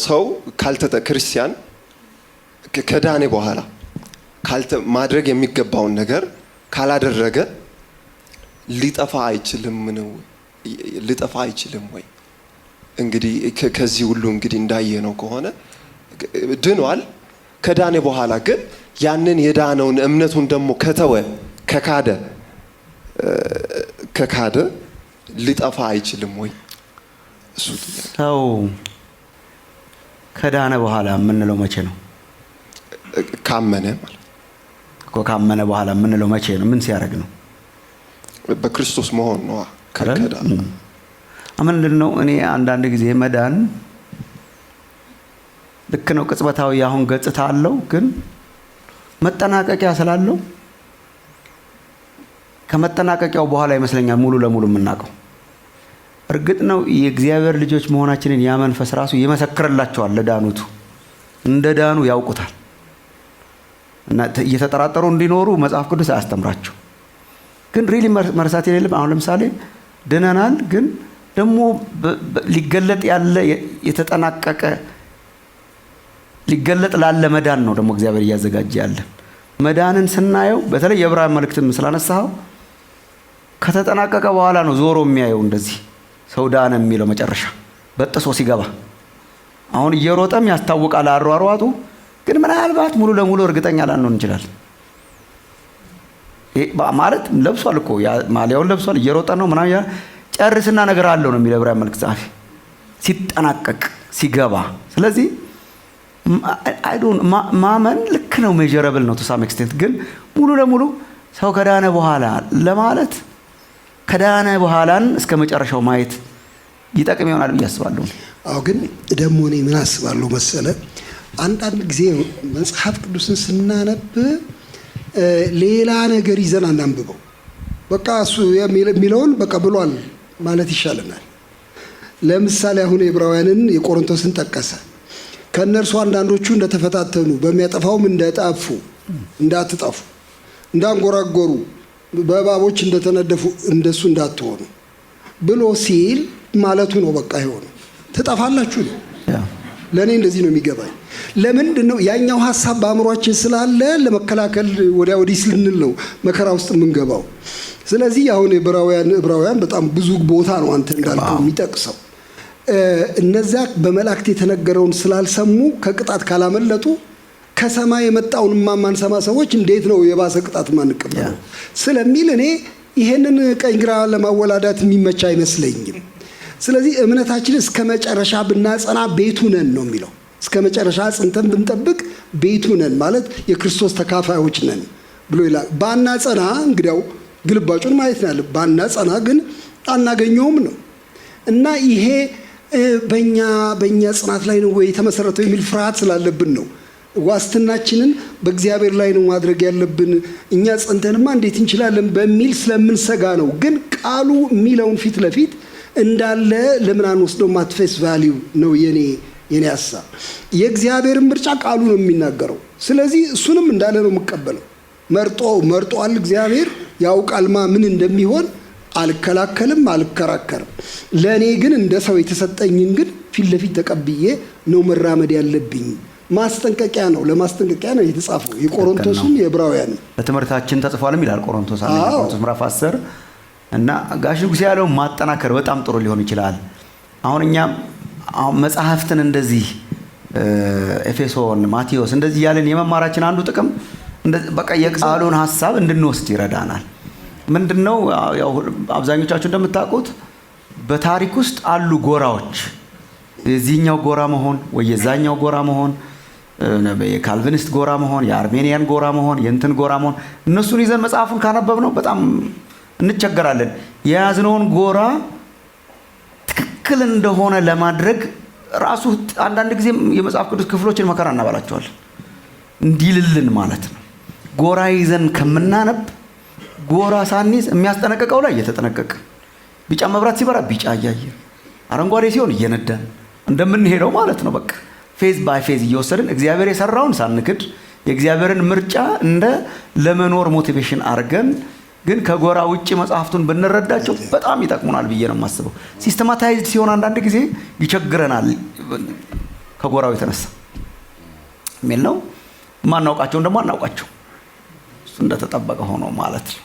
ሰው ክርስቲያን ከዳኔ በኋላ ማድረግ የሚገባውን ነገር ካላደረገ ሊጠፋ አይችልም ወይ? እንግዲህ ከዚህ ሁሉ እንግዲህ እንዳየነው ከሆነ ድኗል። ከዳኔ በኋላ ግን ያንን የዳነውን እምነቱን ደግሞ ከካደ ሊጠፋ አይችልም ወይ? እሱ ሰው ከዳነ በኋላ የምንለው መቼ ነው? ካመነ ማለት እኮ ካመነ በኋላ የምንለው መቼ ነው? ምን ሲያደርግ ነው? በክርስቶስ መሆን ነው። ምንድነው? እኔ አንዳንድ ጊዜ መዳን ልክ ነው፣ ቅጽበታዊ አሁን ገጽታ አለው፣ ግን መጠናቀቂያ ስላለው ከመጠናቀቂያው በኋላ ይመስለኛል ሙሉ ለሙሉ የምናውቀው። እርግጥ ነው የእግዚአብሔር ልጆች መሆናችንን ያ መንፈስ ራሱ ይመሰክርላቸዋል። ለዳኑቱ እንደ ዳኑ ያውቁታል እና እየተጠራጠሩ እንዲኖሩ መጽሐፍ ቅዱስ አያስተምራቸው። ግን ሪሊ መርሳት የሌለም አሁን ለምሳሌ ድነናል፣ ግን ደግሞ ሊገለጥ ያለ የተጠናቀቀ ሊገለጥ ላለ መዳን ነው ደግሞ እግዚአብሔር እያዘጋጀ ያለ። መዳንን ስናየው በተለይ የዕብራውያን መልእክትም ስላነሳው ከተጠናቀቀ በኋላ ነው ዞሮ የሚያየው። እንደዚህ ሰው ዳነ የሚለው መጨረሻ በጥሶ ሲገባ አሁን እየሮጠም ያስታውቃል አሯሯጡ፣ ግን ምናልባት ሙሉ ለሙሉ እርግጠኛ ላንሆን እንችላለን። ማለት ለብሷል እኮ ማሊያውን ለብሷል፣ እየሮጠ ነው ምናምን፣ ጨርስና ነገር አለው ነው የሚለው ዕብራውያን መልእክት ጸሐፊ ሲጠናቀቅ ሲገባ። ስለዚህ ማመን ልክ ነው፣ ሜጀረብል ነው ቱ ሳም ኤክስቴንት። ግን ሙሉ ለሙሉ ሰው ከዳነ በኋላ ለማለት ከዳነ በኋላን እስከ መጨረሻው ማየት ይጠቅም ይሆናል ብዬ አስባለሁ። አዎ፣ ግን ደግሞ እኔ ምን አስባለሁ መሰለ፣ አንዳንድ ጊዜ መጽሐፍ ቅዱስን ስናነብ ሌላ ነገር ይዘን አናንብበው። በቃ እሱ የሚለውን በቃ ብሏል ማለት ይሻለናል። ለምሳሌ አሁን የዕብራውያንን የቆሮንቶስን ጠቀሰ። ከነርሱ አንዳንዶቹ እንደተፈታተኑ በሚያጠፋውም እንዳትጠፉ እንዳንጎራጎሩ በእባቦች እንደተነደፉ እንደሱ እንዳትሆኑ ብሎ ሲል ማለቱ ነው። በቃ ይሆነ ትጠፋላችሁ ነው። ለእኔ እንደዚህ ነው የሚገባኝ። ለምንድን ነው ያኛው ሀሳብ በአእምሯችን ስላለ ለመከላከል ወዲያ ወዲህ ስልንል ነው መከራ ውስጥ የምንገባው። ስለዚህ አሁን ዕብራውያን በጣም ብዙ ቦታ ነው አንተ እንዳልከው የሚጠቅሰው። እነዚያ በመላእክት የተነገረውን ስላልሰሙ ከቅጣት ካላመለጡ ከሰማይ የመጣውን ማንሰማ ሰዎች እንዴት ነው የባሰ ቅጣት ማንቀበለው ስለሚል እኔ ይሄንን ቀኝ ግራ ለማወላዳት የሚመች አይመስለኝም። ስለዚህ እምነታችን እስከ መጨረሻ ብናጸና ቤቱ ነን ነው የሚለው። እስከ መጨረሻ ጽንተን ብንጠብቅ ቤቱ ነን ማለት የክርስቶስ ተካፋዮች ነን ብሎ ይላል። ባናጸና እንግዲያው ግልባጩን ማየት ነው ያለ። ባናጸና ግን አናገኘውም ነው እና ይሄ በእኛ ጽናት ላይ ነው ወይ የተመሰረተው የሚል ፍርሃት ስላለብን ነው። ዋስትናችንን በእግዚአብሔር ላይ ነው ማድረግ ያለብን። እኛ ጸንተንማ እንዴት እንችላለን በሚል ስለምንሰጋ ነው። ግን ቃሉ የሚለውን ፊት ለፊት እንዳለ ለምን አንወስደው? ማትፌስ ቫልዩ ነው የኔ ሐሳብ። የእግዚአብሔርን ምርጫ ቃሉ ነው የሚናገረው። ስለዚህ እሱንም እንዳለ ነው የምቀበለው። መርጧል እግዚአብሔር ያውቃልማ ምን እንደሚሆን። አልከላከልም፣ አልከራከርም። ለእኔ ግን እንደ ሰው የተሰጠኝን ግን ፊት ለፊት ተቀብዬ ነው መራመድ ያለብኝ። ማስጠንቀቂያ ነው፣ ለማስጠንቀቂያ ነው የተጻፈው። የቆሮንቶስም የዕብራውያን በትምህርታችን ተጽፏልም ይላል ቆሮንቶስ ምዕራፍ 10 እና ጋሽ ንጉሴ ያለው ማጠናከር በጣም ጥሩ ሊሆን ይችላል። አሁን እኛ መጽሐፍትን እንደዚህ ኤፌሶን፣ ማቴዎስ እንደዚህ ያለን የመማራችን አንዱ ጥቅም በቃ የቃሉን ሐሳብ እንድንወስድ ይረዳናል። ምንድነው ያው አብዛኞቻችሁ እንደምታውቁት በታሪክ ውስጥ አሉ ጎራዎች። የዚህኛው ጎራ መሆን ወይ የዛኛው ጎራ መሆን፣ የካልቪኒስት ጎራ መሆን፣ የአርሜኒያን ጎራ መሆን፣ የእንትን ጎራ መሆን። እነሱን ይዘን መጽሐፉን ካነበብነው በጣም እንቸገራለን። የያዝነውን ጎራ ትክክል እንደሆነ ለማድረግ ራሱ አንዳንድ ጊዜ የመጽሐፍ ቅዱስ ክፍሎችን መከራ እናባላቸዋለን እንዲልልን ማለት ነው። ጎራ ይዘን ከምናነብ ጎራ ሳንይዝ የሚያስጠነቅቀው ላይ እየተጠነቀቀ፣ ቢጫ መብራት ሲበራ ቢጫ እያየ፣ አረንጓዴ ሲሆን እየነዳን እንደምንሄደው ማለት ነው። በቃ ፌዝ ባይ ፌዝ እየወሰድን እግዚአብሔር የሰራውን ሳንክድ የእግዚአብሔርን ምርጫ እንደ ለመኖር ሞቲቬሽን አድርገን ግን ከጎራ ውጪ መጽሐፍቱን ብንረዳቸው በጣም ይጠቅሙናል ብዬ ነው የማስበው። ሲስተማታይዝድ ሲሆን አንዳንድ ጊዜ ይቸግረናል። ከጎራው የተነሳ የሚል ነው። ማናውቃቸውን ደግሞ አናውቃቸው፣ እሱ እንደተጠበቀ ሆኖ ማለት ነው።